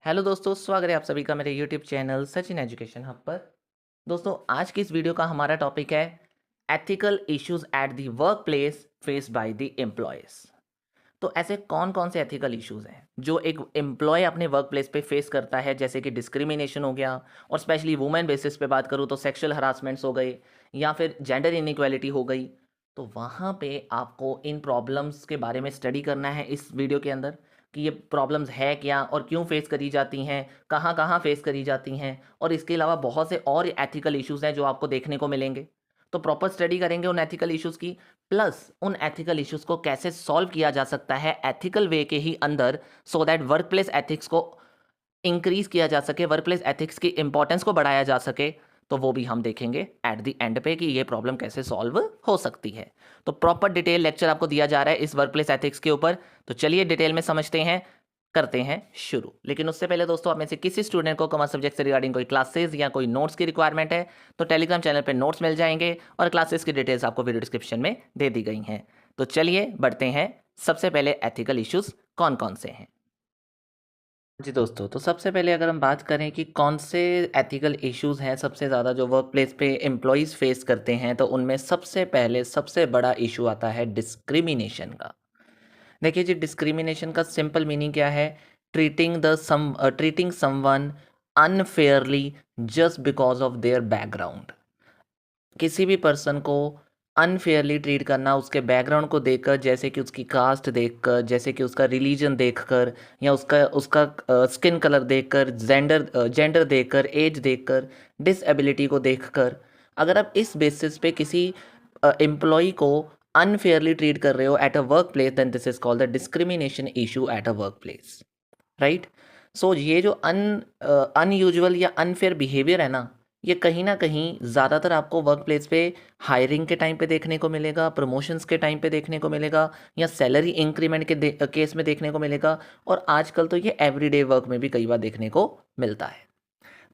Hello दोस्तों, स्वागत है आप सभी का मेरे YouTube channel Sachin education hub पर। दोस्तों, आज की इस वीडियो का हमारा टॉपिक है ethical issues at the work place faced by the employees. तो ऐसे कौन कौन से एथिकल इश्यूज हैं जो एक एम्प्लॉय अपने वर्क प्लेस पे फेस करता है, जैसे कि डिस्क्रिमिनेशन हो गया, और स्पेशली वुमेन बेसिस पे बात करूँ तो सेक्सुअल हरासमेंट्स हो गए या फिर जेंडर इनइक्वालिटी हो गई। तो वहाँ पे आपको इन प्रॉब्लम्स के बारे में स्टडी करना है इस वीडियो के अंदर कि ये प्रॉब्लम्स है क्या और क्यों फेस करी जाती हैं, कहाँ कहाँ फेस करी जाती हैं, और इसके अलावा बहुत से और एथिकल इश्यूज हैं जो आपको देखने को मिलेंगे। तो प्रॉपर स्टडी करेंगे उन एथिकल इश्यूज की, प्लस उन एथिकल इश्यूज को कैसे सॉल्व किया जा सकता है एथिकल वे के ही अंदर, so that work place ethics को इंक्रीज किया जा सके, वर्क प्लेस एथिक्स की इंपॉर्टेंस को बढ़ाया जा सके। तो वो भी हम देखेंगे एट द एंड पे कि ये प्रॉब्लम कैसे सॉल्व हो सकती है। तो प्रॉपर डिटेल लेक्चर आपको दिया जा रहा है इस वर्क प्लेस एथिक्स के ऊपर। तो चलिए डिटेल में समझते हैं, करते हैं शुरू। लेकिन उससे पहले दोस्तों, आप में से किसी स्टूडेंट को कॉमर्स सब्जेक्ट से रिगार्डिंग कोई क्लासेस या कोई नोट्स की रिक्वायरमेंट है तो टेलीग्राम चैनल पे नोट्स मिल जाएंगे, और क्लासेस की डिटेल्स आपको वीडियो डिस्क्रिप्शन में दे दी गई हैं। तो चलिए बढ़ते हैं। सबसे पहले एथिकल इश्यूज कौन कौन से हैं। जी दोस्तों, तो सबसे पहले अगर हम बात करें कि कौन से एथिकल इश्यूज हैं सबसे ज़्यादा जो वर्क प्लेस पे एम्प्लॉयज़ फेस करते हैं, तो उनमें सबसे पहले सबसे बड़ा इशू आता है डिस्क्रिमिनेशन का। देखिए जी, डिस्क्रिमिनेशन का सिंपल मीनिंग क्या है? Treating someone unfairly just because of their background. किसी भी पर्सन को अनफेयरली ट्रीट करना उसके बैकग्राउंड को देखकर, जैसे कि उसकी कास्ट देखकर, जैसे कि उसका रिलीजन देखकर, या उसका उसका स्किन कलर देखकर, जेंडर देखकर, एज देखकर, डिसेबिलिटी को देखकर। अगर आप इस बेसिस पे किसी एम्प्लॉय को अनफेयरली ट्रीट कर रहे हो at a work place, then this is called the discrimination issue at a work place, right. So ये जो अनयूजुअल या अनफेयर बिहेवियर है ना, ये कहीं ना कहीं ज़्यादातर आपको वर्क प्लेस पे हायरिंग के टाइम पे देखने को मिलेगा, प्रमोशंस के टाइम पे देखने को मिलेगा, या सैलरी इंक्रीमेंट के केस में देखने को मिलेगा, और आजकल तो ये एवरीडे वर्क में भी कई बार देखने को मिलता है।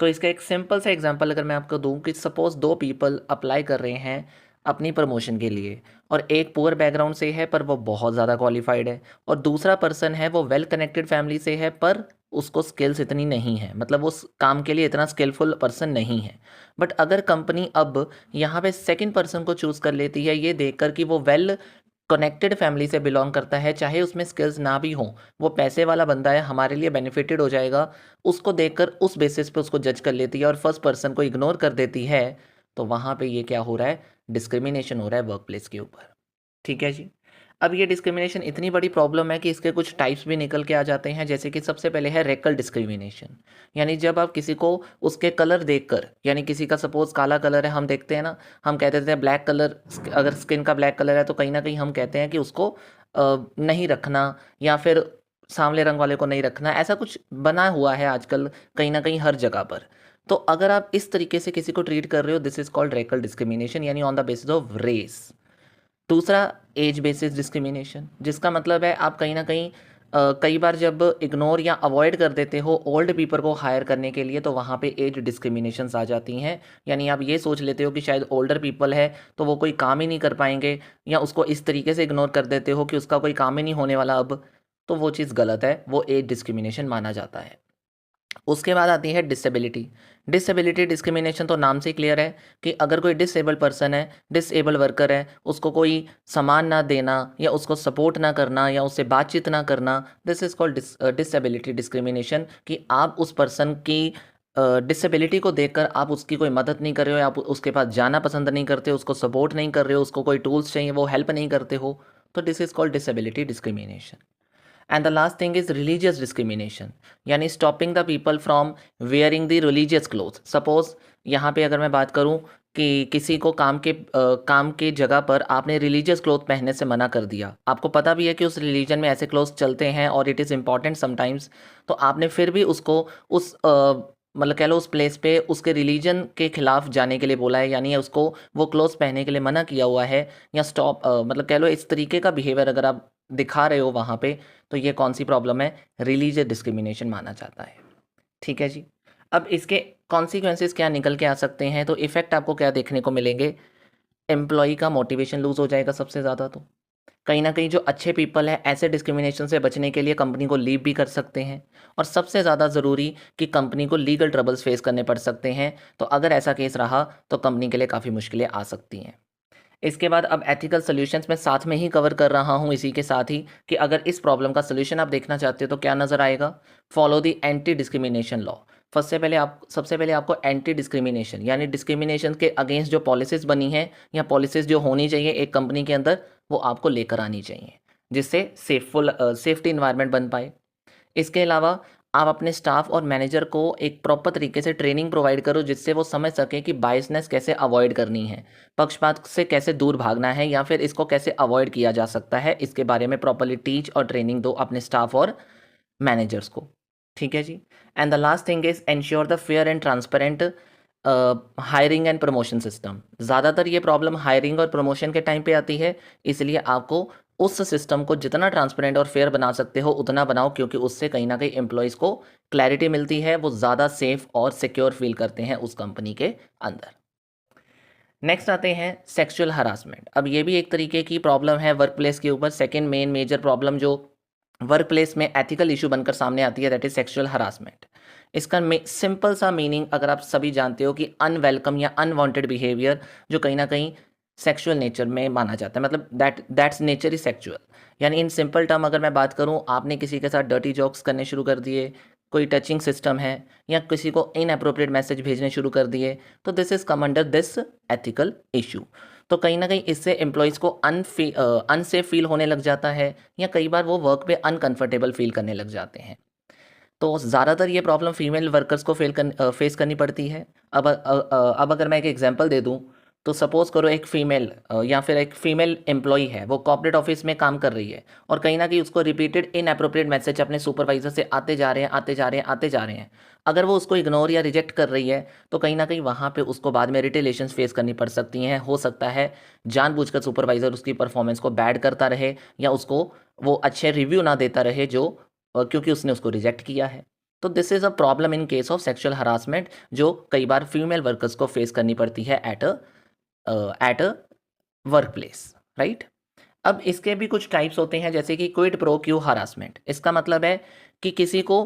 तो इसका एक सिंपल सा एग्जांपल अगर मैं आपको दूं कि सपोज दो पीपल अप्लाई कर रहे हैं अपनी प्रमोशन के लिए, और एक पुअर बैकग्राउंड से है पर वो बहुत ज़्यादा क्वालिफाइड है, और दूसरा पर्सन है वो वेल कनेक्टेड फैमिली से है पर उसको स्किल्स इतनी नहीं है, मतलब वो काम के लिए इतना स्किलफुल पर्सन नहीं है। बट अगर कंपनी अब यहाँ पे सेकंड पर्सन को चूज़ कर लेती है ये देखकर कि वो वेल कनेक्टेड फैमिली से बिलोंग करता है, चाहे उसमें स्किल्स ना भी हों, वो पैसे वाला बंदा है, हमारे लिए बेनिफिटेड हो जाएगा, उसको देखकर उस बेसिस पे उसको जज कर लेती है और फर्स्ट पर्सन को इग्नोर कर देती है। तो वहाँ पे ये क्या हो रहा है? डिस्क्रिमिनेशन हो रहा है वर्क प्लेस के ऊपर। ठीक है जी। अब ये डिस्क्रिमिनेशन इतनी बड़ी प्रॉब्लम है कि इसके कुछ टाइप्स भी निकल के आ जाते हैं, जैसे कि सबसे पहले है रेकल डिस्क्रिमिनेशन। यानी जब आप किसी को उसके कलर देखकर, यानी किसी का सपोज काला कलर है, हम देखते हैं ना, हम कहते थे ब्लैक कलर, अगर स्किन का ब्लैक कलर है तो कहीं ना कहीं हम कहते हैं कि उसको नहीं रखना, या फिर सांवले रंग वाले को नहीं रखना, ऐसा कुछ बना हुआ है आजकल कहीं ना कहीं हर जगह पर। तो अगर आप इस तरीके से किसी को ट्रीट कर रहे हो, this is called racial discrimination, यानी on the basis of race. दूसरा, एज बेसिस डिस्क्रिमिनेशन, जिसका मतलब है आप कहीं ना कहीं कई बार जब इग्नोर या अवॉइड कर देते हो ओल्ड पीपल को हायर करने के लिए, तो वहाँ पे एज डिस्क्रिमिनेशंस आ जाती हैं। यानी आप ये सोच लेते हो कि शायद ओल्डर पीपल है तो वो कोई काम ही नहीं कर पाएंगे, या उसको इस तरीके से इग्नोर कर देते हो कि उसका कोई काम ही नहीं होने वाला अब। तो वो चीज़ गलत है, वो एज डिस्क्रिमिनेशन माना जाता है। उसके बाद आती है डिसेबिलिटी। डिसेबिलिटी डिस्क्रिमिनेशन तो नाम से ही क्लियर है कि अगर कोई डिसेबल पर्सन है, डिसेबल वर्कर है, उसको कोई सामान ना देना, या उसको सपोर्ट ना करना, या उससे बातचीत ना करना, this is called disability discrimination. कि आप उस पर्सन की डिसेबिलिटी को देखकर आप उसकी कोई मदद नहीं कर रहे हो, आप उसके पास जाना पसंद नहीं करते हो, उसको सपोर्ट नहीं कर रहे हो, उसको कोई टूल्स चाहिए वो हेल्प नहीं करते हो। तो this is called disability discrimination. And the last thing is religious discrimination, यानी stopping the people from wearing the religious cloth. Suppose यहाँ पे अगर मैं बात करूँ कि किसी को काम के जगह पर आपने रिलीजियस क्लोथ पहनने से मना कर दिया, आपको पता भी है कि उस रिलीजन में ऐसे क्लोथ्स चलते हैं और इट इज़ इम्पॉर्टेंट समटाइम्स, तो आपने फिर भी उसको उस मतलब कह लो उस प्लेस पे उसके रिलीजन के खिलाफ जाने के लिए बोला है, यानी उसको वो क्लोथ्स पहनने के लिए मना किया हुआ है, या मतलब कह लो इस तरीके का बिहेवियर अगर आप दिखा रहे हो वहाँ पे, तो ये कौन सी प्रॉब्लम है? रिलीजियस डिस्क्रिमिनेशन माना जाता है। ठीक है जी। अब इसके कॉन्सिक्वेंसेस क्या निकल के आ सकते हैं, तो इफेक्ट आपको क्या देखने को मिलेंगे? एम्प्लॉय का मोटिवेशन लूज हो जाएगा सबसे ज़्यादा। तो कहीं ना कहीं जो अच्छे पीपल हैं ऐसे डिस्क्रिमिनेशन से बचने के लिए कंपनी को लीव भी कर सकते हैं, और सबसे ज़्यादा ज़रूरी कि कंपनी को लीगल ट्रबल्स फेस करने पड़ सकते हैं। तो अगर ऐसा केस रहा तो कंपनी के लिए काफ़ी मुश्किलें आ सकती हैं। इसके बाद अब एथिकल सॉल्यूशंस मैं साथ में ही कवर कर रहा हूँ इसी के साथ ही, कि अगर इस प्रॉब्लम का सॉल्यूशन आप देखना चाहते हो तो क्या नज़र आएगा। Follow the anti discrimination law. सबसे पहले आपको एंटी डिस्क्रिमिनेशन यानी डिस्क्रिमिनेशन के अगेंस्ट जो पॉलिसीज़ बनी हैं या पॉलिसीज़ जो होनी चाहिए एक कंपनी के अंदर, वो आपको लेकर आनी चाहिए, जिससे सेफ्टी इन्वायरमेंट बन पाए। इसके अलावा आप अपने स्टाफ और मैनेजर को एक प्रॉपर तरीके से ट्रेनिंग प्रोवाइड करो, जिससे वो समझ सकें कि बायसनेस कैसे अवॉइड करनी है, पक्षपात से कैसे दूर भागना है, या फिर इसको कैसे अवॉइड किया जा सकता है। इसके बारे में प्रॉपरली टीच और ट्रेनिंग दो अपने स्टाफ और मैनेजर्स को। ठीक है जी। And the last thing is ensure the fair and transparent hiring and promotion system. ज़्यादातर ये प्रॉब्लम हायरिंग और प्रमोशन के टाइम पे आती है, इसलिए आपको उस सिस्टम को जितना ट्रांसपेरेंट और फेयर बना सकते हो उतना बनाओ, क्योंकि उससे कहीं ना कहीं एम्प्लॉयज़ को क्लैरिटी मिलती है, वो ज़्यादा सेफ और सिक्योर फील करते हैं उस कंपनी के अंदर। नेक्स्ट आते हैं सेक्सुअल हरासमेंट। अब ये भी एक तरीके की प्रॉब्लम है वर्क प्लेस के ऊपर। सेकेंड मेन मेजर प्रॉब्लम जो वर्क प्लेस में एथिकल इशू बनकर सामने आती है, दैट इज सेक्सुअल हरासमेंट। इसका सिंपल सा मीनिंग अगर आप सभी जानते हो कि अनवेलकम या अनवांटेड बिहेवियर जो कहीं ना कहीं सेक्सुअल नेचर में माना जाता है, मतलब दैट्स नेचर इज सेक्सुअल। यानी इन सिंपल टर्म अगर मैं बात करूं, आपने किसी के साथ डर्टी जोक्स करने शुरू कर दिए, कोई टचिंग सिस्टम है, या किसी को इनअप्रोप्रिएट मैसेज भेजने शुरू कर दिए, तो this is come under this ethical issue. तो कहीं ना कहीं इससे एम्प्लॉयज़ को अनसेफ फील होने लग जाता है, या कई बार वो वर्क पे अनकंफर्टेबल फील करने लग जाते हैं। तो ज़्यादातर ये प्रॉब्लम फीमेल वर्कर्स को फेस करनी पड़ती है। अब अगर मैं एक एग्जांपल दे दूं, तो सपोज़ करो एक फ़ीमेल या फिर एक फ़ीमेल एम्प्लॉई है, वो कॉर्पोरेट ऑफिस में काम कर रही है, और कहीं ना कहीं उसको रिपीटेड इनअप्रोप्रिएट मैसेज अपने सुपरवाइज़र से आते जा रहे हैं आते जा रहे हैं आते जा रहे हैं। अगर वो उसको इग्नोर या रिजेक्ट कर रही है, तो कहीं ना कहीं वहाँ पे उसको बाद में रिटेलिएशंस फेस करनी पड़ सकती हैं। हो सकता है जानबूझकर सुपरवाइज़र उसकी परफॉर्मेंस को बैड करता रहे, या उसको वो अच्छे रिव्यू ना देता रहे जो क्योंकि उसने उसको रिजेक्ट किया है। तो this is a problem in case of sexual harassment, जो कई बार फीमेल वर्कर्स को फेस करनी पड़ती है at a work place, right. अब इसके भी कुछ टाइप्स होते हैं, जैसे कि क्विड प्रो क्यू हरासमेंट। इसका मतलब है कि किसी को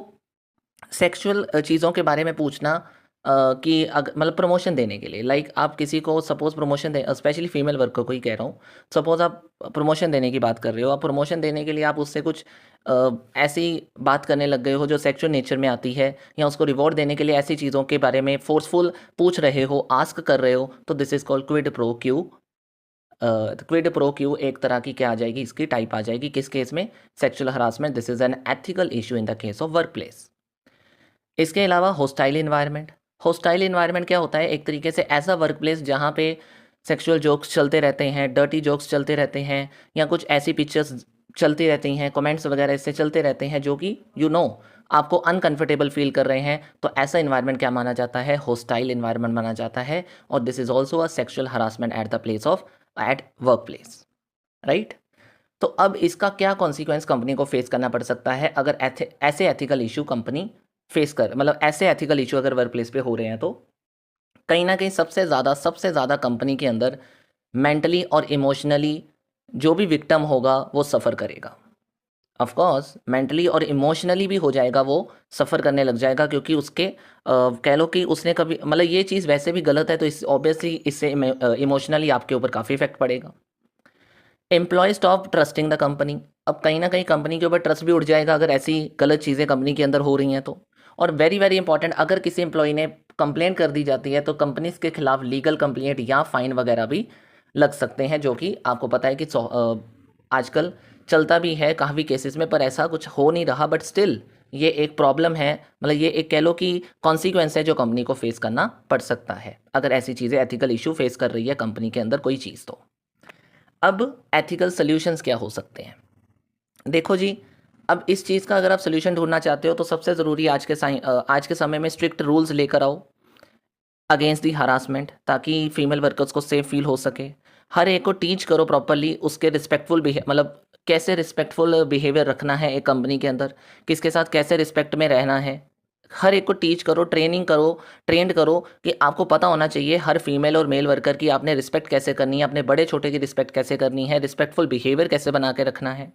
सेक्सुअल चीज़ों के बारे में पूछना, कि मतलब प्रमोशन देने के लिए, लाइक आप किसी को सपोज प्रमोशन दे, स्पेशली फीमेल वर्कर को ही कह रहा हूँ। सपोज आप प्रमोशन देने की बात कर रहे हो, आप प्रमोशन देने के लिए आप उससे कुछ ऐसी बात करने लग गए हो जो सेक्सुअल नेचर में आती है, या उसको रिवॉर्ड देने के लिए ऐसी चीज़ों के बारे में फोर्सफुल पूछ रहे हो, आस्क कर रहे हो, तो this is called quid pro Q. Quid pro Q एक तरह की क्या आ जाएगी, इसकी टाइप आ जाएगी। किस केस में? Sexual harassment. This is an ethical issue in the case of work place. इसके अलावा होस्टाइल इन्वायरमेंट। होस्टाइल इन्वायरमेंट क्या होता है? एक तरीके से ऐसा वर्क प्लेस जहाँ पे सेक्सुअल जोक्स चलते रहते हैं, डर्टी जोक्स चलते रहते हैं, या कुछ ऐसी पिक्चर्स चलती रहती हैं, कमेंट्स वगैरह इससे चलते रहते हैं जो कि आपको अनकंफर्टेबल फील कर रहे हैं। तो ऐसा इन्वायरमेंट क्या माना जाता है? होस्टाइल इन्वायरमेंट माना जाता है। और this is also a sexual harassment at work place, right. तो अब इसका क्या कॉन्सिक्वेंस कंपनी को फेस करना पड़ सकता है अगर ऐसे एथिकल इशू कंपनी फेस कर, मतलब ऐसे एथिकल इशू अगर वर्क प्लेस पे हो रहे हैं, तो कहीं ना कहीं सबसे ज़्यादा कंपनी के अंदर मेंटली और इमोशनली जो भी विक्टिम होगा वो सफ़र करेगा। ऑफ कोर्स मेंटली और इमोशनली भी हो जाएगा, वो सफ़र करने लग जाएगा, क्योंकि उसके कह लो कि उसने कभी, मतलब ये चीज़ वैसे भी गलत है, तो इस ऑब्वियसली इससे इमोशनली आपके ऊपर काफ़ी इफेक्ट पड़ेगा। Employ stop trusting the company. अब कहीं ना कहीं कंपनी के ऊपर ट्रस्ट भी उठ जाएगा अगर ऐसी गलत चीज़ें कंपनी के अंदर हो रही हैं तो। और वेरी वेरी इंपॉर्टेंट, अगर किसी एम्प्लॉय ने कंप्लेन कर दी जाती है तो कंपनीज के खिलाफ लीगल कंप्लेंट या फाइन वगैरह भी लग सकते हैं, जो कि आपको पता है कि आजकल चलता भी है काफ़ी केसेस में, पर ऐसा कुछ हो नहीं रहा। बट स्टिल ये एक प्रॉब्लम है, मतलब ये एक कह लो कि कॉन्सिक्वेंस है जो कंपनी को फेस करना पड़ सकता है अगर ऐसी चीज़ें एथिकल इशू फेस कर रही है कंपनी के अंदर कोई चीज़। तो अब एथिकल सॉल्यूशंस क्या हो सकते हैं? देखो जी, अब इस चीज़ का अगर आप सॉल्यूशन ढूंढना चाहते हो तो सबसे ज़रूरी आज के समय में स्ट्रिक्ट रूल्स लेकर आओ अगेंस्ट दी हरासमेंट, ताकि फीमेल वर्कर्स को सेफ फील हो सके। हर एक को टीच करो प्रॉपरली, उसके रिस्पेक्टफुल मतलब कैसे रिस्पेक्टफुल बिहेवियर रखना है एक कंपनी के अंदर, किसके साथ कैसे रिस्पेक्ट में रहना है, हर एक को टीच करो, ट्रेंड करो कि आपको पता होना चाहिए हर फीमेल और मेल वर्कर की आपने रिस्पेक्ट कैसे करनी है, अपने बड़े छोटे की रिस्पेक्ट कैसे करनी है, रिस्पेक्टफुल बिहेवियर कैसे बना के रखना है।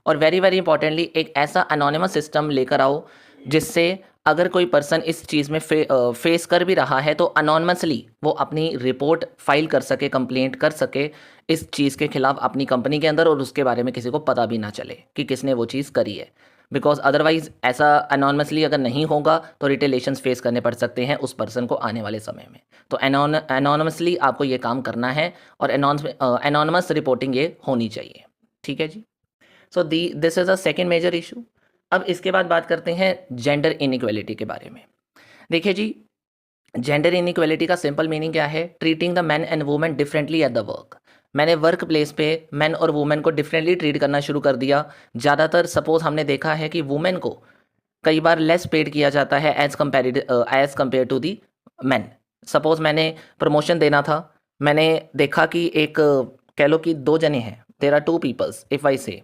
और वेरी वेरी इंपॉर्टेंटली एक ऐसा अनोनिमस सिस्टम लेकर आओ जिससे अगर कोई पर्सन इस चीज़ में फेस कर भी रहा है तो अनोनमसली वो अपनी रिपोर्ट फाइल कर सके, कंप्लेंट कर सके इस चीज़ के खिलाफ अपनी कंपनी के अंदर, और उसके बारे में किसी को पता भी ना चले कि किसने वो चीज़ करी है। बिकॉज अदरवाइज ऐसा अनोनमसली अगर नहीं होगा तो रिटेलेशंस फेस करने पड़ सकते हैं उस पर्सन को आने वाले समय में। तो अनोनमसली आपको ये काम करना है और अनोनमस रिपोर्टिंग ये होनी चाहिए। ठीक है जी। So this is a second major issue. अब इसके बाद बात करते हैं जेंडर इनइक्वालिटी के बारे में। देखिए जी, जेंडर इनइक्वालिटी का सिंपल मीनिंग क्या है? Treating the man and women differently eight the work. मैंने वर्क प्लेस पे मैन और वुमेन को डिफरेंटली ट्रीट करना शुरू कर दिया। ज़्यादातर सपोज हमने देखा है कि वुमेन को कई बार लेस पेड किया जाता है as compare to the man. Suppose मैंने प्रमोशन देना था, मैंने देखा कि एक कह लो कि दो जने हैं, there are two peoples if I say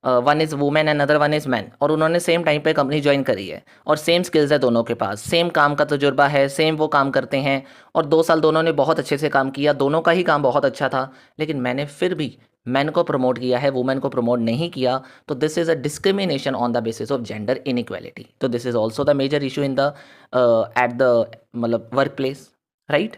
one is women and other one is man, और उन्होंने सेम टाइम पे कंपनी ज्वाइन करी है और सेम स्किल्स है दोनों के पास, सेम काम का तजुर्बा है, सेम वो काम करते हैं और 2 साल दोनों ने बहुत अच्छे से काम किया, दोनों का ही काम बहुत अच्छा था, लेकिन मैंने फिर भी मैन को प्रमोट किया है, वुमेन को प्रमोट नहीं किया। तो this is a discrimination on the basis of gender inequality. तो this is also the major issue in the at the मतलब वर्क प्लेस, राइट।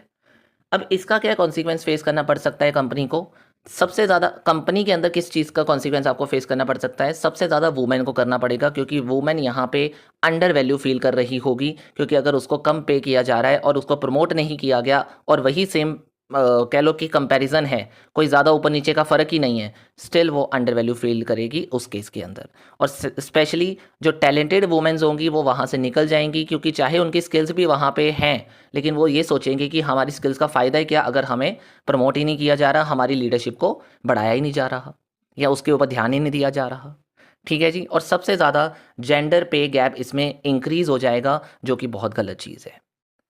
अब इसका क्या कॉन्सिक्वेंस फेस करना पड़ सकता है कंपनी को? सबसे ज़्यादा कंपनी के अंदर किस चीज़ का कॉन्सिक्वेंस आपको फेस करना पड़ सकता है? सबसे ज़्यादा वुमेन को करना पड़ेगा, क्योंकि वुमेन यहाँ पे अंडर वैल्यू फील कर रही होगी, क्योंकि अगर उसको कम पे किया जा रहा है और उसको प्रमोट नहीं किया गया और वही सेम कह लो कि कंपैरिजन है, कोई ज़्यादा ऊपर नीचे का फ़र्क ही नहीं है, स्टिल वो अंडर वैल्यू फील करेगी उस केस के अंदर। और स्पेशली जो टैलेंटेड वुमेन्स होंगी वो वहाँ से निकल जाएंगी, क्योंकि चाहे उनकी स्किल्स भी वहाँ पे हैं, लेकिन वो ये सोचेंगे कि हमारी स्किल्स का फ़ायदा है क्या अगर हमें प्रमोट ही नहीं किया जा रहा, हमारी लीडरशिप को बढ़ाया ही नहीं जा रहा या उसके ऊपर ध्यान ही नहीं दिया जा रहा। ठीक है जी। और सबसे ज़्यादा जेंडर पे गैप इसमें इंक्रीज़ हो जाएगा, जो कि बहुत गलत चीज़ है,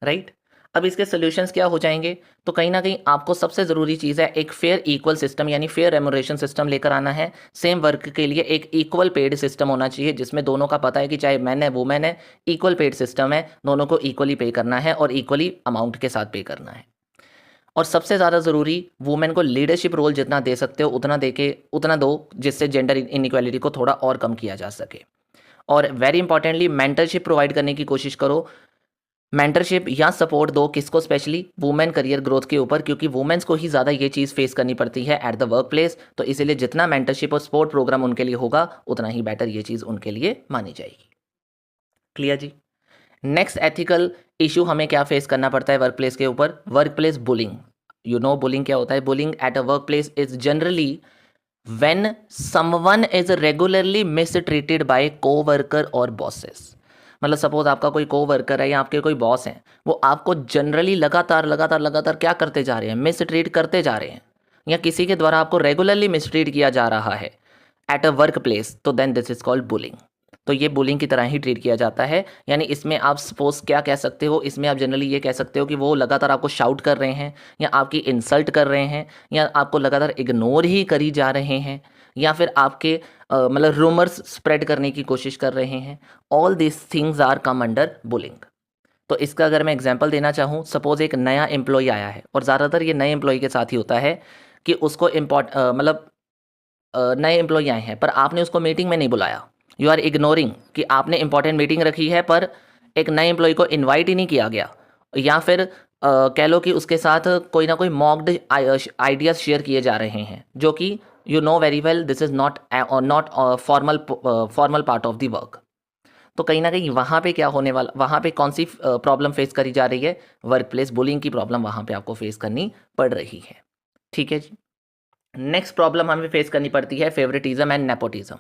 राइट। अब इसके सोल्यूशंस क्या हो जाएंगे? तो कहीं ना कहीं आपको सबसे ज़रूरी चीज़ है एक फेयर इक्वल सिस्टम, यानी फेयर रेमुनरेशन सिस्टम लेकर आना है। सेम वर्क के लिए एक इक्वल पेड सिस्टम होना चाहिए, जिसमें दोनों का पता है कि चाहे मैन है वुमेन है, इक्वल पेड सिस्टम है, दोनों को इक्वली पे करना है और इक्वली अमाउंट के साथ पे करना है। और सबसे ज़्यादा ज़रूरी, वुमेन को लीडरशिप रोल जितना दे सकते हो उतना दो, जिससे जेंडर इनइक्वालिटी को थोड़ा और कम किया जा सके। और वेरी इंपॉर्टेंटली मेंटरशिप प्रोवाइड करने की कोशिश करो। मेंटरशिप या सपोर्ट दो, किसको? स्पेशली वुमेन करियर ग्रोथ के ऊपर, क्योंकि वुमेन्स को ही ज़्यादा ये चीज़ फेस करनी पड़ती है एट द वर्क प्लेस। तो इसीलिए जितना मेंटरशिप और सपोर्ट प्रोग्राम उनके लिए होगा उतना ही बेटर ये चीज़ उनके लिए मानी जाएगी। क्लियर जी। नेक्स्ट एथिकल इशू हमें क्या फेस करना पड़ता है वर्क प्लेस के ऊपर? Work place bullying. You know bullying क्या होता है? Bullying eight a work place is generally when someone is regularly mistreated by co-worker और bosses। मतलब सपोज आपका कोई को-वर्कर है या आपके कोई बॉस हैं, वो आपको जनरली लगातार क्या करते जा रहे हैं? मिसट्रीट करते जा रहे हैं, या किसी के द्वारा आपको रेगुलरली मिसट्रीट किया जा रहा है एट अ वर्क प्लेस, तो then this is called bullying. तो ये बुलिंग की तरह ही ट्रीट किया जाता है। यानी इसमें आप सपोज क्या कह सकते हो? इसमें आप जनरली ये कह सकते हो कि वो लगातार आपको शाउट कर रहे हैं या आपकी इंसल्ट कर रहे हैं या आपको लगातार इग्नोर ही करी जा रहे हैं या फिर आपके मतलब रूमर्स स्प्रेड करने की कोशिश कर रहे हैं। All this things are come under bullying. तो इसका अगर मैं एग्जांपल देना चाहूँ, सपोज एक नया एम्प्लॉय आया है, और ज़्यादातर ये नए एम्प्लॉय के साथ ही होता है कि उसको नए एम्प्लॉय आए हैं पर आपने उसको मीटिंग में नहीं बुलाया। यू आर इग्नोरिंग कि आपने इंपॉर्टेंट मीटिंग रखी है पर एक नए एम्प्लॉय को इनवाइट ही नहीं किया गया, या फिर कह लो कि उसके साथ कोई ना कोई मॉक्ड आइडियाज शेयर किए जा रहे हैं, जो कि you know very well this is not formal part of the work. तो कहीं ना कहीं वहाँ पे क्या होने वाला, वहाँ पे कौन सी प्रॉब्लम फेस करी जा रही है? वर्क प्लेस बुलिंग की प्रॉब्लम वहाँ पे आपको फेस करनी पड़ रही है। ठीक है जी। नेक्स्ट प्रॉब्लम हमें फेस करनी पड़ती है फेवरेटिज्म एंड नेपोटिज्म।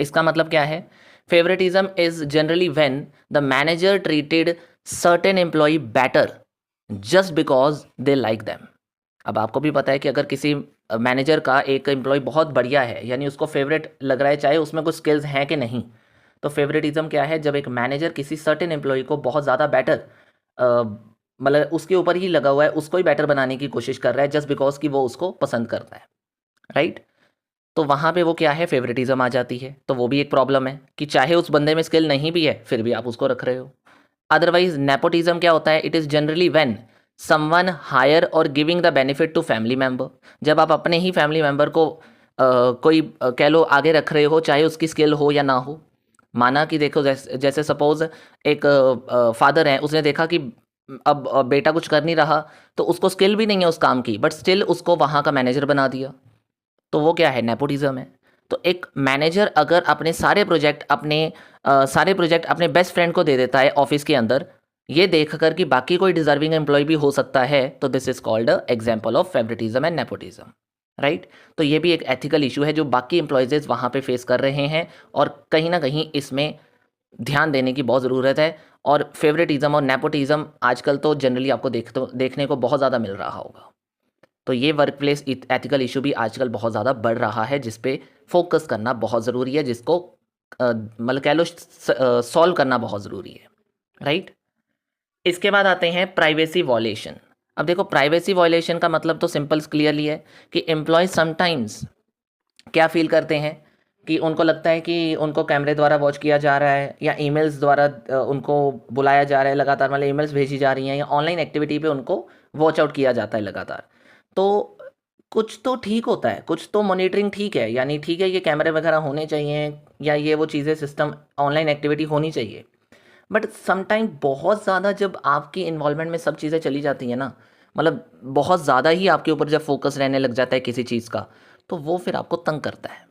इसका मतलब क्या है? Favouritism is generally when the manager treated certain employ better just because they like them. अब आपको भी पता है कि अगर किसी मैनेजर का एक एम्प्लॉय बहुत बढ़िया है, यानी उसको फेवरेट लग रहा है, चाहे उसमें कुछ स्किल्स हैं कि नहीं। तो फेवरेटिज्म क्या है? जब एक मैनेजर किसी सर्टेन एम्प्लॉय को बहुत ज़्यादा बेटर मतलब उसके ऊपर ही लगा हुआ है, उसको ही बेटर बनाने की कोशिश कर रहा है जस्ट बिकॉज कि वो उसको पसंद करता है, राइट। तो वहाँ पे वो क्या है, फेवरेटिज्म आ जाती है। तो वो भी एक प्रॉब्लम है कि चाहे उस बंदे में स्किल नहीं भी है फिर भी आप उसको रख रहे हो। अदरवाइज नेपोटिज्म क्या होता है, it is generally when someone hire और giving the benefit to family member. जब आप अपने ही फैमिली मेम्बर को कह लो आगे रख रहे हो, चाहे उसकी स्किल हो या ना हो। माना कि देखो जैसे सपोज एक फादर है, उसने देखा कि अब बेटा कुछ कर नहीं रहा, तो उसको स्किल भी नहीं है उस काम की, बट स्टिल उसको वहाँ का मैनेजर बना दिया, तो वो क्या है, नेपोटिज्म है। तो एक मैनेजर अगर अपने सारे प्रोजेक्ट अपने बेस्ट फ्रेंड को दे देता है ऑफिस के अंदर, ये देखकर कि बाकी कोई डिजर्विंग एम्प्लॉय भी हो सकता है, तो this is called example of favouritism and nepotism, right. तो ये भी एक एथिकल इशू है जो बाकी एम्प्लॉयज़ वहाँ पे फेस कर रहे हैं, और कहीं ना कहीं इसमें ध्यान देने की बहुत ज़रूरत है। और फेवरेटिज्म और नेपोटिज्म आजकल तो जनरली आपको देखने को बहुत ज़्यादा मिल रहा होगा। तो ये वर्क प्लेस एथिकल इशू भी आजकल बहुत ज़्यादा बढ़ रहा है, जिस पे फोकस करना बहुत ज़रूरी है, जिसको मतलब कह लो सॉल्व करना बहुत ज़रूरी है, राइट। इसके बाद आते हैं प्राइवेसी वॉयलेशन। अब देखो, प्राइवेसी वॉयलेशन का मतलब तो सिंपल क्लियरली है कि एम्प्लॉयज समटाइम्स क्या फील करते हैं कि उनको लगता है कि उनको कैमरे द्वारा वॉच किया जा रहा है, या ईमेल्स द्वारा उनको बुलाया जा रहा है लगातार, मतलब ईमेल्स भेजी जा रही हैं, या ऑनलाइन एक्टिविटी पे उनको वॉच आउट किया जाता है लगातार। तो कुछ तो ठीक होता है, कुछ तो मॉनिटरिंग ठीक है, यानी ठीक है ये कैमरे वगैरह होने चाहिए, या ये वो चीज़ें सिस्टम ऑनलाइन एक्टिविटी होनी चाहिए। बट समटाइम बहुत ज़्यादा जब आपकी इन्वॉल्वमेंट में सब चीज़ें चली जाती हैं ना, मतलब बहुत ज़्यादा ही आपके ऊपर जब फोकस रहने लग जाता है किसी चीज़ का, तो वो फिर आपको तंग करता है।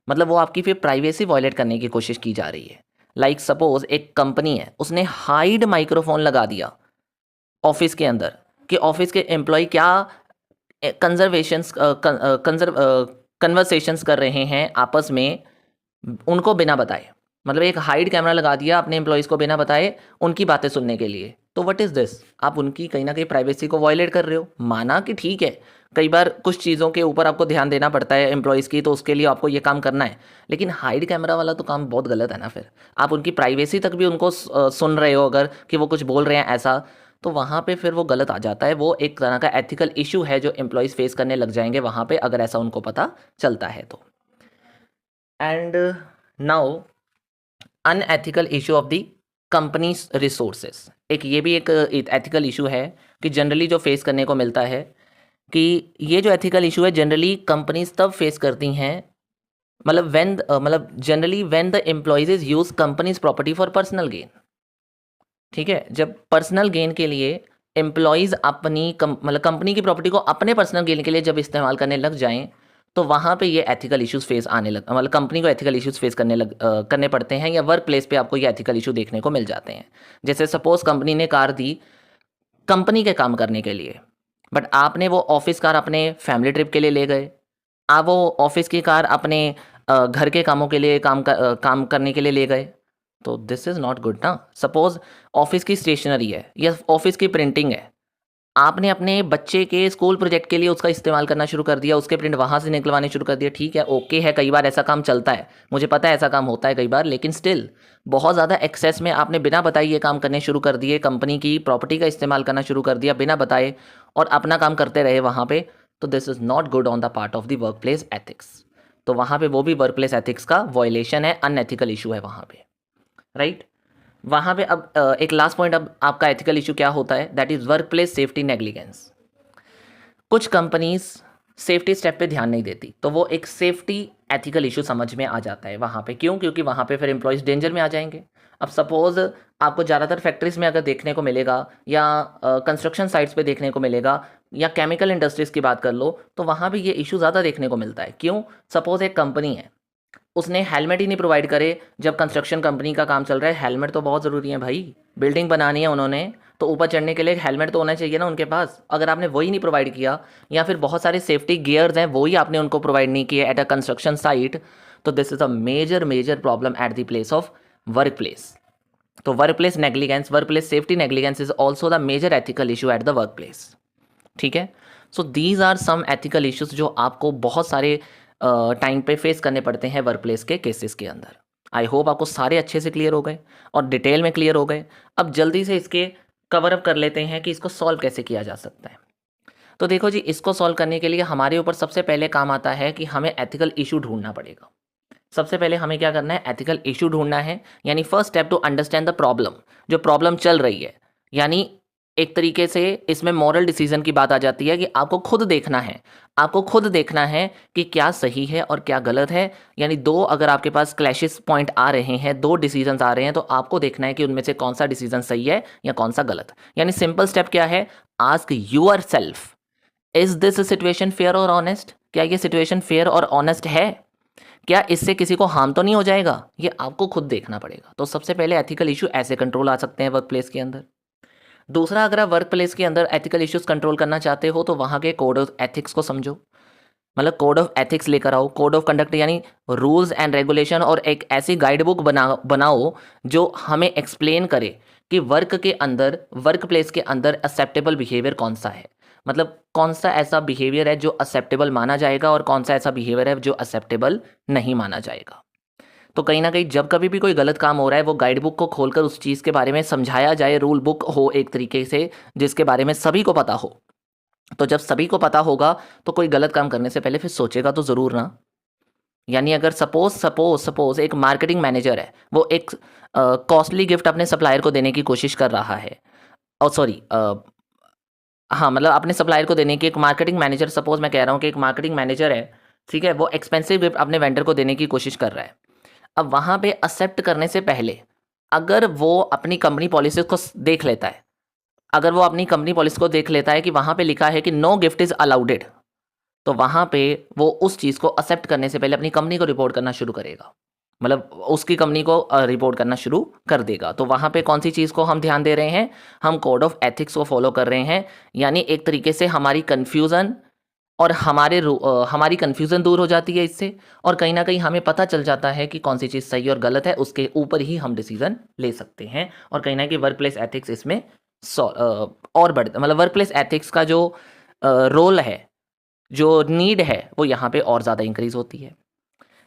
मतलब वो आपकी फिर प्राइवेसी वॉयलेट करने की कोशिश की जा रही है। लाइक सपोज एक कंपनी है, उसने हाइड माइक्रोफोन लगा दिया ऑफिस के अंदर, कि ऑफिस के एम्प्लॉय क्या कन्वर्सेशंस कर रहे हैं आपस में, उनको बिना बताए। मतलब एक हाइड कैमरा लगा दिया अपने एम्प्लॉयज़ को बिना बताए उनकी बातें सुनने के लिए। तो व्हाट इज़ दिस, आप उनकी कहीं ना कहीं प्राइवेसी को वॉयलेट कर रहे हो। माना कि ठीक है, कई बार कुछ चीज़ों के ऊपर आपको ध्यान देना पड़ता है एम्प्लॉयज़ की, तो उसके लिए आपको ये काम करना है, लेकिन हाइड कैमरा वाला तो काम बहुत गलत है ना। फिर आप उनकी प्राइवेसी तक भी उनको सुन रहे हो, अगर कि वो कुछ बोल रहे हैं ऐसा, तो वहाँ पे फिर वो गलत आ जाता है। वो एक तरह का एथिकल इशू है जो एम्प्लॉयज़ फेस करने लग जाएंगे वहाँ पे, अगर ऐसा उनको पता चलता है तो। And now unethical issue of the companies resources. एक ये भी एक एथिकल इशू है कि जनरली जो फेस करने को मिलता है, कि ये जो एथिकल इशू है जनरली कंपनीज तब फेस करती हैं, मतलब generally when the employees use companies property for personal gain. ठीक है, जब पर्सनल गेन के लिए एम्प्लॉयज़ अपनी मतलब कंपनी की प्रॉपर्टी को अपने पर्सनल गेन के लिए जब इस्तेमाल करने लग जाएं, तो वहाँ पे ये एथिकल इश्यूज फेस आने लग मतलब कंपनी को एथिकल इश्यूज फेस करने पड़ते हैं, या वर्क प्लेस पे आपको ये एथिकल इशू देखने को मिल जाते हैं। जैसे सपोज कंपनी ने कार दी कंपनी के काम करने के लिए, बट आपने वो ऑफिस कार अपने फैमिली ट्रिप के लिए ले गए। आप वो ऑफिस की कार अपने घर के कामों के लिए काम करने के लिए ले गए, तो दिस इज़ नॉट गुड ना। सपोज ऑफिस की स्टेशनरी है या ऑफिस की प्रिंटिंग है, आपने अपने बच्चे के स्कूल प्रोजेक्ट के लिए उसका इस्तेमाल करना शुरू कर दिया, उसके प्रिंट वहाँ से निकलवाने शुरू कर दिया। ठीक है, ओके है, कई बार ऐसा काम चलता है, मुझे पता है ऐसा काम होता है कई बार, लेकिन स्टिल बहुत ज़्यादा एक्सेस में आपने बिना बताए ये काम करने शुरू कर दिए, कंपनी की प्रॉपर्टी का इस्तेमाल करना शुरू कर दिया बिना बताए, और अपना काम करते रहे वहाँ पे, तो this is not good on the part of the work place ethics. तो वहाँ पे वो भी वर्क प्लेस एथिक्स का वॉयलेशन है, अनएथिकल इशू है वहाँ पे, राइट। वहाँ पे अब एक लास्ट पॉइंट, अब आपका एथिकल इशू क्या होता है, that is work place safety negligence. कुछ कंपनीज सेफ्टी स्टेप पे ध्यान नहीं देती, तो वो एक सेफ्टी एथिकल इशू समझ में आ जाता है वहाँ पे। क्यों? क्योंकि वहाँ पे फिर एम्प्लॉयज़ डेंजर में आ जाएंगे। अब सपोज़ आपको ज़्यादातर फैक्ट्रीज़ में अगर देखने को मिलेगा, या कंस्ट्रक्शन साइट्स पे देखने को मिलेगा, या केमिकल इंडस्ट्रीज़ की बात कर लो, तो वहाँ भी ये इशू ज़्यादा देखने को मिलता है। क्यों? सपोज़ एक कंपनी है, उसने हेलमेट ही नहीं प्रोवाइड करे। जब कंस्ट्रक्शन कंपनी का काम चल रहा है, हेलमेट तो बहुत ज़रूरी है भाई, बिल्डिंग बनानी है उन्होंने, तो ऊपर चढ़ने के लिए हेलमेट तो होना चाहिए ना उनके पास। अगर आपने वही नहीं प्रोवाइड किया, या फिर बहुत सारे सेफ्टी गियर्स हैं वही आपने उनको प्रोवाइड नहीं किए एट अ कंस्ट्रक्शन साइट, तो this is a major problem at the place of work place. तो work place negligence, work place safety negligence is also the major ethical issue at the work place. ठीक है, so these are some ethical issues जो आपको बहुत सारे time पे face करने पड़ते हैं वर्क प्लेस के केसेस के अंदर। आई होप आपको सारे अच्छे से क्लियर हो गए और डिटेल में क्लियर हो गए। अब जल्दी से इसके कवर अप कर लेते हैं कि इसको सॉल्व कैसे किया जा सकता है। तो देखो जी, इसको सॉल्व करने के लिए हमारे ऊपर सबसे पहले काम आता है कि हमें एथिकल इशू ढूंढना पड़ेगा। सबसे पहले हमें क्या करना है, एथिकल इशू ढूंढना है। यानी first step to understand the problem, जो प्रॉब्लम चल रही है। यानी एक तरीके से इसमें मॉरल डिसीजन की बात आ जाती है कि आपको खुद देखना है, आपको खुद देखना है कि क्या सही है और क्या गलत है। यानी दो, अगर आपके पास क्लैशेस पॉइंट आ रहे हैं, दो डिसीजंस आ रहे हैं, तो आपको देखना है कि उनमें से कौन सा डिसीजन सही है या कौन सा गलत। यानी सिंपल स्टेप क्या है, ask yourself, is this situation fair और ऑनेस्ट? क्या ये सिचुएशन फेयर और ऑनेस्ट है? क्या इससे किसी को हार्म तो नहीं हो जाएगा? ये आपको खुद देखना पड़ेगा। तो सबसे पहले एथिकल इशू ऐसे कंट्रोल आ सकते हैं वर्क प्लेस के अंदर। दूसरा, अगर आप वर्क प्लेस के अंदर एथिकल इश्यूज कंट्रोल करना चाहते हो तो वहाँ के कोड ऑफ एथिक्स को समझो। मतलब कोड ऑफ एथिक्स लेकर आओ, कोड ऑफ कंडक्ट यानी रूल्स एंड रेगुलेशन, और एक ऐसी गाइड बुक बनाओ जो हमें एक्सप्लेन करे कि वर्क के अंदर, वर्क प्लेस के अंदर एक्सेप्टेबल बिहेवियर कौन सा है। मतलब कौन सा ऐसा बिहेवियर है जो एक्सेप्टेबल माना जाएगा और कौन सा ऐसा बिहेवियर है जो एक्सेप्टेबल नहीं माना जाएगा। तो कहीं ना कहीं जब कभी भी कोई गलत काम हो रहा है, वो गाइड बुक को खोलकर उस चीज़ के बारे में समझाया जाए। रूल बुक हो एक तरीके से जिसके बारे में सभी को पता हो। तो जब सभी को पता होगा तो कोई गलत काम करने से पहले फिर सोचेगा तो ज़रूर ना। यानी अगर सपोज एक मार्केटिंग मैनेजर है, वो एक कॉस्टली गिफ्ट अपने सप्लायर को देने की कोशिश कर रहा है, और सॉरी, हाँ, मतलब अपने सप्लायर को देने की, एक मार्केटिंग मैनेजर, सपोज मैं कह रहा हूँ कि एक मार्केटिंग मैनेजर है, ठीक है, वो एक्सपेंसिव गिफ्ट अपने वेंडर को देने की कोशिश कर रहा है। अब वहाँ पे एक्सेप्ट करने से पहले अगर वो अपनी कंपनी पॉलिसी को देख लेता है, अगर वो अपनी कंपनी पॉलिसी को देख लेता है कि वहाँ पे लिखा है कि नो गिफ्ट इज़ अलाउडेड, तो वहाँ पे वो उस चीज़ को एक्सेप्ट करने से पहले अपनी कंपनी को रिपोर्ट करना शुरू करेगा। मतलब उसकी कंपनी को रिपोर्ट करना शुरू कर देगा। तो वहाँ पे कौन सी चीज़ को हम ध्यान दे रहे हैं, हम कोड ऑफ एथिक्स को फॉलो कर रहे हैं। यानी एक तरीके से हमारी कन्फ्यूज़न और हमारी कन्फ्यूज़न दूर हो जाती है इससे, और कहीं ना कहीं हमें पता चल जाता है कि कौन सी चीज़ सही और गलत है, उसके ऊपर ही हम डिसीजन ले सकते हैं। और कहीं ना कहीं वर्क प्लेस एथिक्स इसमें और बढ़ता, मतलब वर्क प्लेस एथिक्स का जो रोल है, जो नीड है, वो यहाँ पे और ज़्यादा इंक्रीज होती है।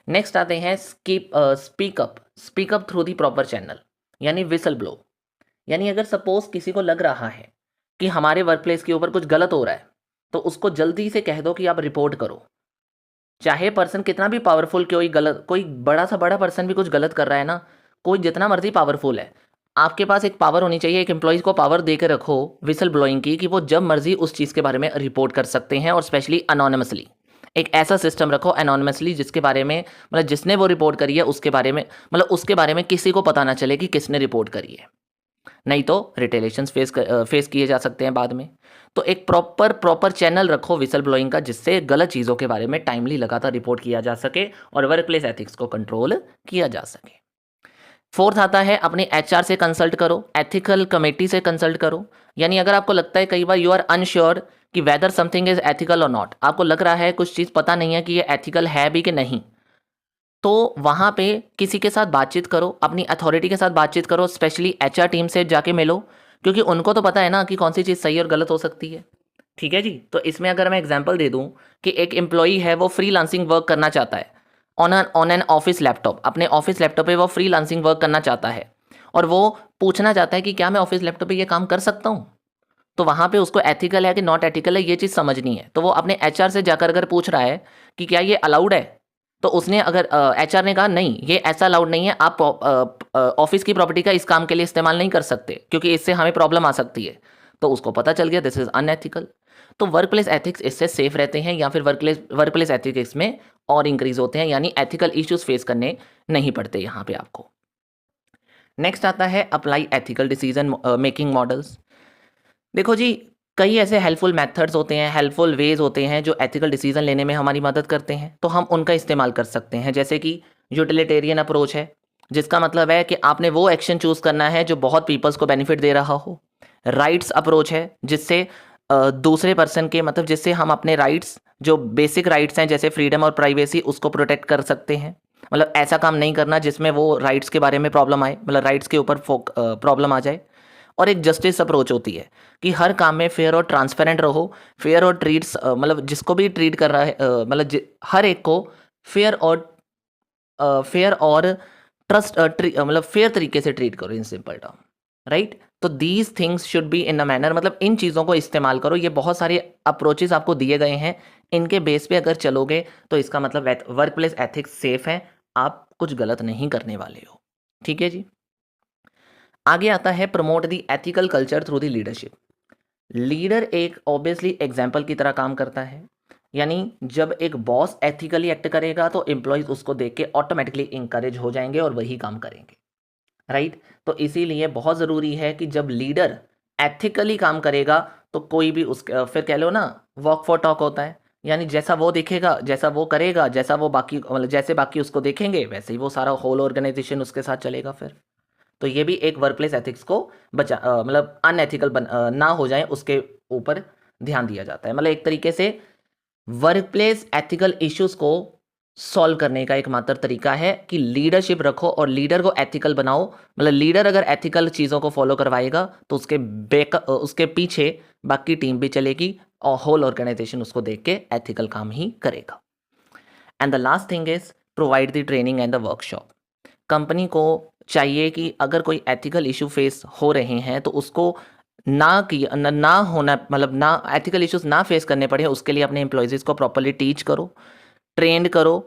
नेक्स्ट आते हैं speak up through the proper channel, यानी विसल ब्लो। यानी अगर सपोज किसी को लग रहा है कि हमारे वर्क प्लेस के ऊपर कुछ गलत हो रहा है, तो उसको जल्दी से कह दो कि आप रिपोर्ट करो। चाहे पर्सन कितना भी पावरफुल, कोई बड़ा सा बड़ा पर्सन भी कुछ गलत कर रहा है ना, कोई जितना मर्जी पावरफुल है, आपके पास एक पावर होनी चाहिए, एक एम्प्लॉयज़ को पावर दे के रखो विसल ब्लोइंग की, कि वो जब मर्जी उस चीज़ के बारे में रिपोर्ट कर सकते हैं, और स्पेशली अनोनिमसली। एक ऐसा सिस्टम रखो अनोनिमसली जिसके बारे में, मतलब जिसने वो रिपोर्ट करी है उसके बारे में, मतलब उसके बारे में किसी को पता ना चले कि किसने रिपोर्ट करी है, नहीं तो रिटेलेशंस फेस किए जा सकते हैं बाद में। तो एक प्रॉपर चैनल रखो विसल ब्लोइंग का, जिससे गलत चीज़ों के बारे में टाइमली लगातार रिपोर्ट किया जा सके और वर्क प्लेस एथिक्स को कंट्रोल किया जा सके। फोर्थ आता है अपने एचआर से कंसल्ट करो, एथिकल कमेटी से कंसल्ट करो। यानी अगर आपको लगता है कई बार यू आर अनश्योर कि वेदर समथिंग इज एथिकल और नॉट, आपको लग रहा है कुछ चीज़ पता नहीं है कि ये एथिकल है भी कि नहीं, तो वहाँ पे किसी के साथ बातचीत करो, अपनी अथॉरिटी के साथ बातचीत करो, स्पेशली एचआर टीम से जाके मिलो, क्योंकि उनको तो पता है ना कि कौन सी चीज़ सही और गलत हो सकती है। ठीक है जी। तो इसमें अगर मैं एग्जांपल दे दूं कि एक एम्प्लॉई है, वो फ्रीलांसिंग वर्क करना चाहता है ऑन एन ऑफिस लैपटॉप, अपने ऑफिस लैपटॉप पे वो फ्रीलांसिंग वर्क करना चाहता है, और वो पूछना चाहता है कि क्या मैं ऑफिस लैपटॉप पे ये काम कर सकता हूँ। तो वहाँ पे उसको एथिकल है कि नॉट एथिकल है, ये चीज़ समझनी है। तो वो अपने एचआर से जाकर अगर पूछ रहा है कि क्या ये अलाउड है, तो उसने अगर एचआर ने कहा नहीं ये ऐसा अलाउड नहीं है, आप ऑफिस की प्रॉपर्टी का इस काम के लिए इस्तेमाल नहीं कर सकते क्योंकि इससे हमें प्रॉब्लम आ सकती है, तो उसको पता चल गया दिस इज अनएथिकल। तो वर्क प्लेस एथिक्स इससे सेफ रहते हैं, या फिर वर्क प्लेस एथिक्स में और इंक्रीज होते हैं, यानी एथिकल इश्यूज फेस करने नहीं पड़ते यहाँ पे आपको। नेक्स्ट आता है apply ethical decision making models. देखो जी, कई ऐसे हेल्पफुल मेथड्स होते हैं, हेल्पफुल वेज होते हैं जो एथिकल डिसीजन लेने में हमारी मदद करते हैं, तो हम उनका इस्तेमाल कर सकते हैं। जैसे कि यूटिलिटेरियन अप्रोच है, जिसका मतलब है कि आपने वो एक्शन चूज़ करना है जो बहुत पीपल्स को बेनिफिट दे रहा हो। राइट्स अप्रोच है, जिससे दूसरे पर्सन के, मतलब जिससे हम अपने राइट्स, जो बेसिक राइट्स हैं जैसे फ्रीडम और प्राइवेसी, उसको प्रोटेक्ट कर सकते हैं। मतलब ऐसा काम नहीं करना जिसमें वो राइट्स के बारे में प्रॉब्लम आए, मतलब राइट्स के ऊपर प्रॉब्लम आ जाए। और एक जस्टिस अप्रोच होती है कि हर काम में फेयर और ट्रांसपेरेंट रहो, फेयर और ट्रीट्स, मतलब जिसको भी ट्रीट कर रहा है, मतलब हर एक को फेयर और ट्रस्ट, मतलब फेयर तरीके से ट्रीट करो इन सिंपल टर्म, राइट। तो these things should be in a manner, मतलब इन चीज़ों को इस्तेमाल करो। ये बहुत सारे अप्रोचेस आपको दिए गए हैं, इनके बेस पे अगर चलोगे तो इसका मतलब वर्क प्लेस एथिक्स सेफ है, आप कुछ गलत नहीं करने वाले हो। ठीक है जी। आगे आता है promote the ethical culture through the leadership. Leader एक ऑब्वियसली एग्जाम्पल की तरह काम करता है, यानी जब एक बॉस एथिकली एक्ट करेगा तो एम्प्लॉयज उसको देख के ऑटोमेटिकली इंकरेज हो जाएंगे और वही काम करेंगे, राइट। तो इसीलिए बहुत ज़रूरी है कि जब लीडर एथिकली काम करेगा तो कोई भी उसके फिर कह लो ना, वॉक फॉर टॉक होता है, यानी जैसा वो दिखेगा, जैसा वो करेगा, जैसा वो बाकी मतलब जैसे बाकी उसको देखेंगे वैसे ही वो सारा होल ऑर्गेनाइजेशन उसके साथ चलेगा फिर। तो ये भी एक वर्क प्लेस एथिक्स को मतलब अनएथिकल ना हो जाए उसके ऊपर ध्यान दिया जाता है। मतलब एक तरीके से वर्क प्लेस एथिकल इश्यूज को सॉल्व करने का एकमात्र तरीका है कि लीडरशिप रखो और लीडर को एथिकल बनाओ। मतलब लीडर अगर एथिकल चीज़ों को फॉलो करवाएगा तो उसके पीछे बाकी टीम भी चलेगी और होल ऑर्गेनाइजेशन उसको देख के एथिकल काम ही करेगा। And the last thing is provide the training and the workshop. Company को चाहिए कि अगर कोई एथिकल इशू फेस हो रहे हैं तो उसको ना होना, मतलब ना एथिकल इश्यूज ना फेस करने पड़े, उसके लिए अपने एम्प्लॉयज़ को प्रॉपरली टीच करो, ट्रेंड करो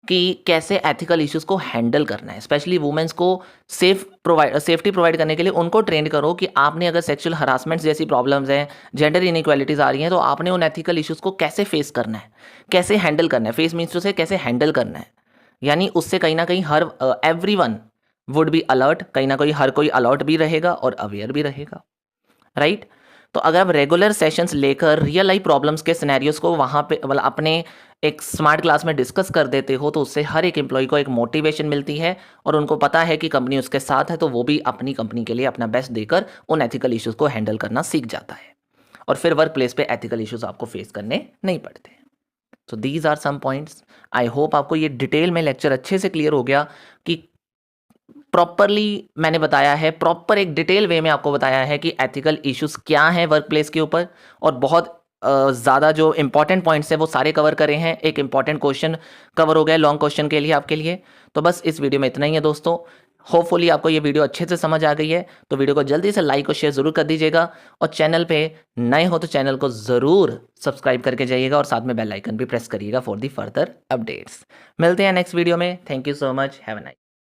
कि कैसे एथिकल इश्यूज को हैंडल करना है। स्पेशली वुमेन्स को सेफ्टी प्रोवाइड करने के लिए उनको ट्रेंड करो कि आपने अगर सेक्सुअल हरासमेंट जैसी प्रॉब्लम्स हैं, जेंडर इनइक्वालिटीज़ आ रही हैं, तो आपने उन एथिकल इश्यूज को कैसे फेस करना है, कैसे हैंडल करना है, फेस मीन्स टू से कैसे हैंडल करना है। यानी उससे कहीं ना कहीं हर एवरीवन वुड बी अलर्ट, कहीं ना कहीं हर कोई अलर्ट भी रहेगा और अवेयर भी रहेगा, राइट। तो अगर आप रेगुलर सेशंस लेकर रियल लाइफ प्रॉब्लम्स के सिनेरियोज को वहाँ पे मतलब अपने एक स्मार्ट क्लास में डिस्कस कर देते हो तो उससे हर एक एम्प्लॉय को एक मोटिवेशन मिलती है और उनको पता है कि कंपनी उसके साथ है, तो वो भी अपनी कंपनी के लिए अपना बेस्ट देकर उन एथिकल इश्यूज़ को हैंडल करना सीख जाता है और फिर वर्क प्लेस पे एथिकल इश्यूज़ आपको फेस करने नहीं पड़ते। So these are some points. I hope आपको ये डिटेल में लेक्चर अच्छे से क्लियर हो गया कि प्रॉपरली मैंने बताया है, प्रॉपर एक डिटेल वे में आपको बताया है कि एथिकल इश्यूज क्या हैं वर्क प्लेस के ऊपर, और बहुत ज़्यादा जो इंपॉर्टेंट पॉइंट्स हैं वो सारे कवर करे हैं। एक इंपॉर्टेंट क्वेश्चन कवर हो गया लॉन्ग क्वेश्चन के लिए आपके लिए। तो बस इस वीडियो में इतना ही है दोस्तों। होपफुली आपको ये वीडियो अच्छे से समझ आ गई है, तो वीडियो को जल्दी से लाइक और शेयर ज़रूर कर दीजिएगा और चैनल पे नए हो तो चैनल को ज़रूर सब्सक्राइब करके जाइएगा और साथ में बेल आइकन भी प्रेस करिएगा फॉर दी फर्दर अपडेट्स। मिलते हैं नेक्स्ट वीडियो में। Thank you so much. Have a nice